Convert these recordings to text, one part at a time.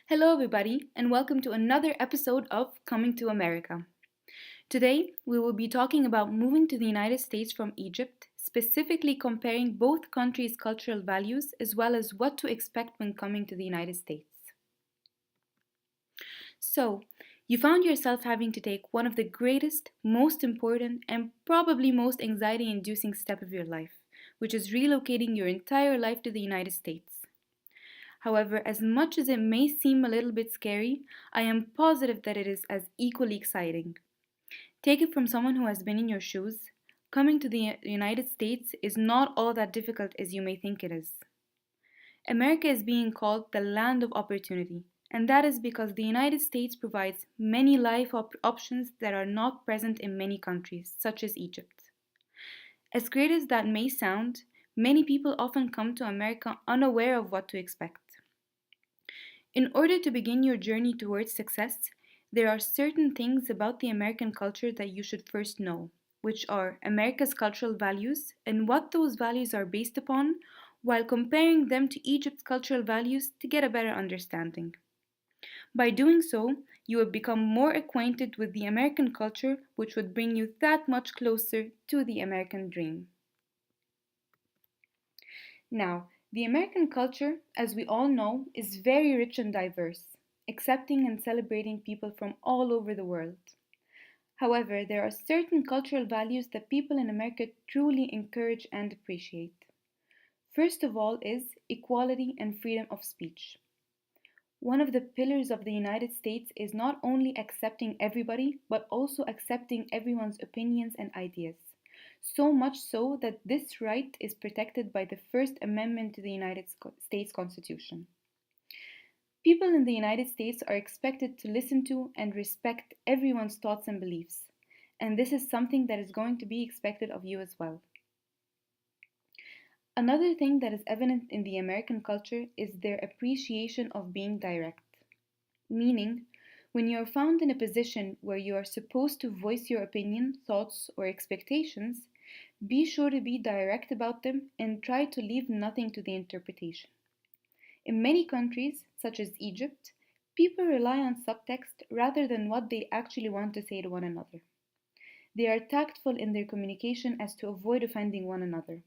Hello, everybody, and welcome to another episode of Coming to America. Today, we will be talking about moving to the United States from Egypt, specifically comparing both countries' cultural values as well as what to expect when coming to the United States. So, you found yourself having to take one of the greatest, most important, and probably most anxiety inducing step of your life, which is relocating your entire life to the United States. However, as much as it may seem a little bit scary, I am positive that it is as equally exciting. Take it from someone who has been in your shoes. Coming to the United States is not all that difficult as you may think it is. America is being called the land of opportunity, and that is because the United States provides many life options that are not present in many countries, such as Egypt. As great as that may sound, many people often come to America unaware of what to expect. In order to begin your journey towards success, there are certain things about the American culture that you should first know, which are America's cultural values and what those values are based upon, while comparing them to Egypt's cultural values to get a better understanding. By doing so, you would become more acquainted with the American culture, which would bring you that much closer to the American dream. Now, the American culture, as we all know, is very rich and diverse, accepting and celebrating people from all over the world. However, there are certain cultural values that people in America truly encourage and appreciate. First of all is equality and freedom of speech. One of the pillars of the United States is not only accepting everybody, but also accepting everyone's opinions and ideas. So much so that this right is protected by the First Amendment to the United States Constitution. People in the United States are expected to listen to and respect everyone's thoughts and beliefs, and this is something that is going to be expected of you as well. Another thing that is evident in the American culture is their appreciation of being direct. Meaning, when you are found in a position where you are supposed to voice your opinion, thoughts, or expectations, be sure to be direct about them and try to leave nothing to the interpretation. In many countries, such as Egypt, people rely on subtext rather than what they actually want to say to one another. They are tactful in their communication as to avoid offending one another.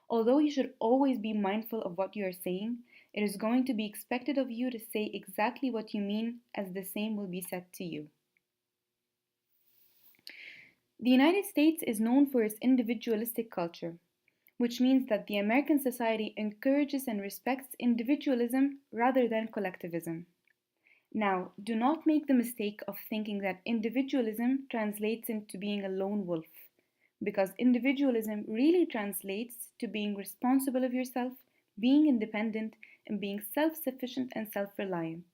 Although you should always be mindful of what you are saying, it is going to be expected of you to say exactly what you mean, as the same will be said to you. The United States is known for its individualistic culture, which means that the American society encourages and respects individualism rather than collectivism. Now, do not make the mistake of thinking that individualism translates into being a lone wolf, because individualism really translates to being responsible of yourself, being independent, and being self sufficient and self reliant.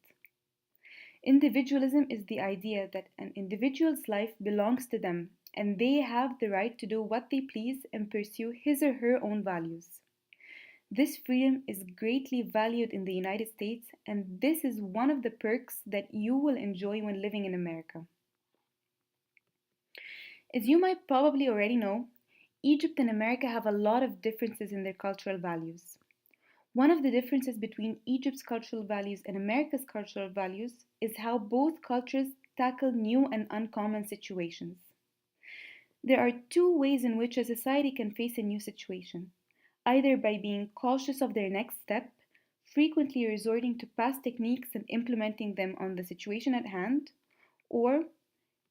Individualism is the idea that an individual's life belongs to them and they have the right to do what they please and pursue his or her own values. This freedom is greatly valued in the United States, and this is one of the perks that you will enjoy when living in America. As you might probably already know, Egypt and America have a lot of differences in their cultural values. One of the differences between Egypt's cultural values and America's cultural values is how both cultures tackle new and uncommon situations. There are two ways in which a society can face a new situation: either by being cautious of their next step, frequently resorting to past techniques and implementing them on the situation at hand, or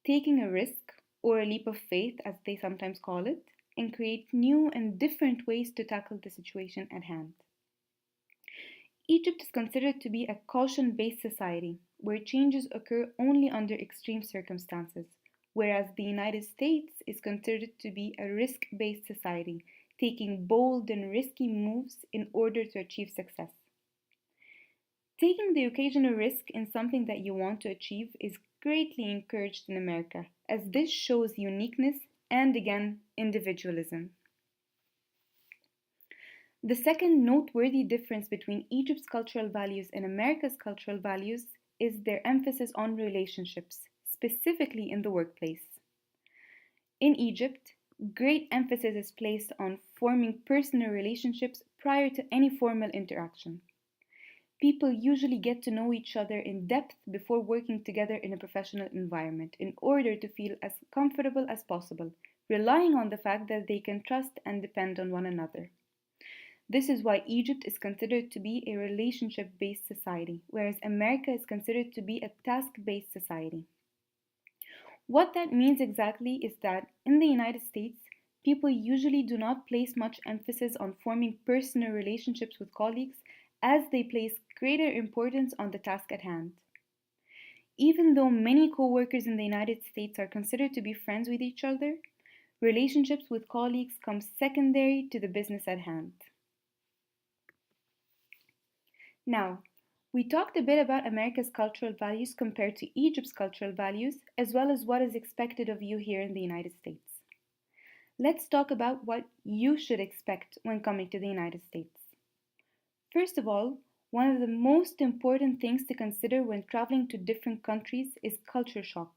taking a risk, or a leap of faith as they sometimes call it, and create new and different ways to tackle the situation at hand. Egypt is considered to be a caution based society where changes occur only under extreme circumstances, whereas the United States is considered to be a risk based society, taking bold and risky moves in order to achieve success. Taking the occasional risk in something that you want to achieve is greatly encouraged in America, as this shows uniqueness and again individualism. The second noteworthy difference between Egypt's cultural values and America's cultural values is their emphasis on relationships, specifically in the workplace. In Egypt, great emphasis is placed on forming personal relationships prior to any formal interaction. People usually get to know each other in depth before working together in a professional environment in order to feel as comfortable as possible, relying on the fact that they can trust and depend on one another. This is why Egypt is considered to be a relationship based society, whereas America is considered to be a task based society. What that means exactly is that in the United States, people usually do not place much emphasis on forming personal relationships with colleagues as they place greater importance on the task at hand. Even though many co-workers in the United States are considered to be friends with each other, relationships with colleagues come secondary to the business at hand. Now, we talked a bit about America's cultural values compared to Egypt's cultural values, as well as what is expected of you here in the United States. Let's talk about what you should expect when coming to the United States. First of all, one of the most important things to consider when traveling to different countries is culture shock.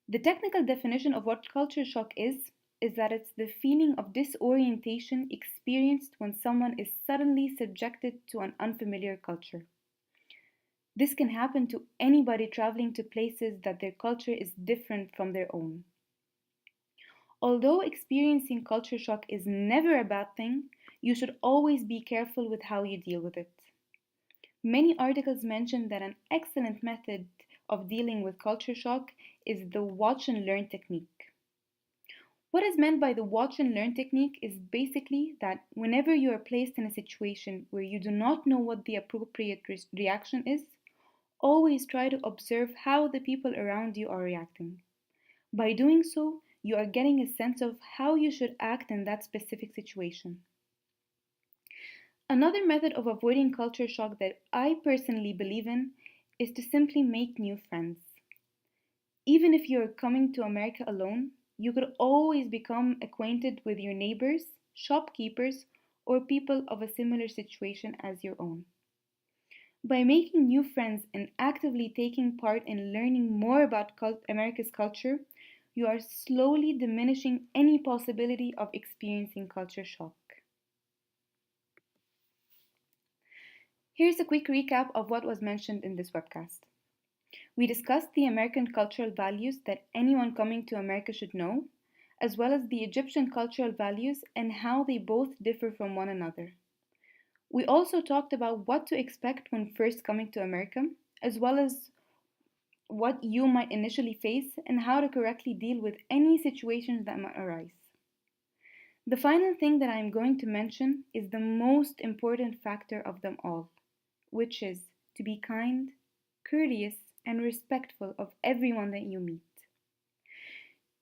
The technical definition of what culture shock is that it's the feeling of disorientation experienced when someone is suddenly subjected to an unfamiliar culture. This can happen to anybody traveling to places that their culture is different from their own. Although experiencing culture shock is never a bad thing, you should always be careful with how you deal with it. Many articles mention that an excellent method of dealing with culture shock is the watch and learn technique. What is meant by the watch and learn technique is basically that whenever you are placed in a situation where you do not know what the appropriate reaction is, always try to observe how the people around you are reacting. By doing so, you are getting a sense of how you should act in that specific situation. Another method of avoiding culture shock that I personally believe in is to simply make new friends. Even if you are coming to America alone, you could always become acquainted with your neighbors, shopkeepers, or people of a similar situation as your own. By making new friends and actively taking part in learning more about America's culture, you are slowly diminishing any possibility of experiencing culture shock. Here's a quick recap of what was mentioned in this webcast. We discussed the American cultural values that anyone coming to America should know, as well as the Egyptian cultural values and how they both differ from one another. We also talked about what to expect when first coming to America, as well as what you might initially face and how to correctly deal with any situations that might arise. The final thing that I am going to mention is the most important factor of them all, which is to be kind, courteous, and respectful of everyone that you meet.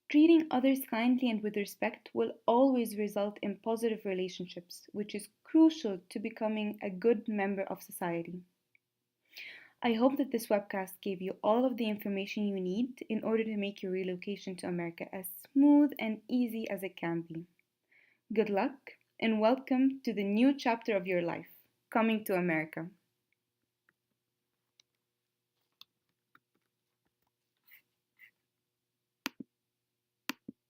Treating others kindly and with respect will always result in positive relationships, which is crucial to becoming a good member of society. I hope that this webcast gave you all of the information you need in order to make your relocation to America as smooth and easy as it can be. Good luck and welcome to the new chapter of your life, coming to America.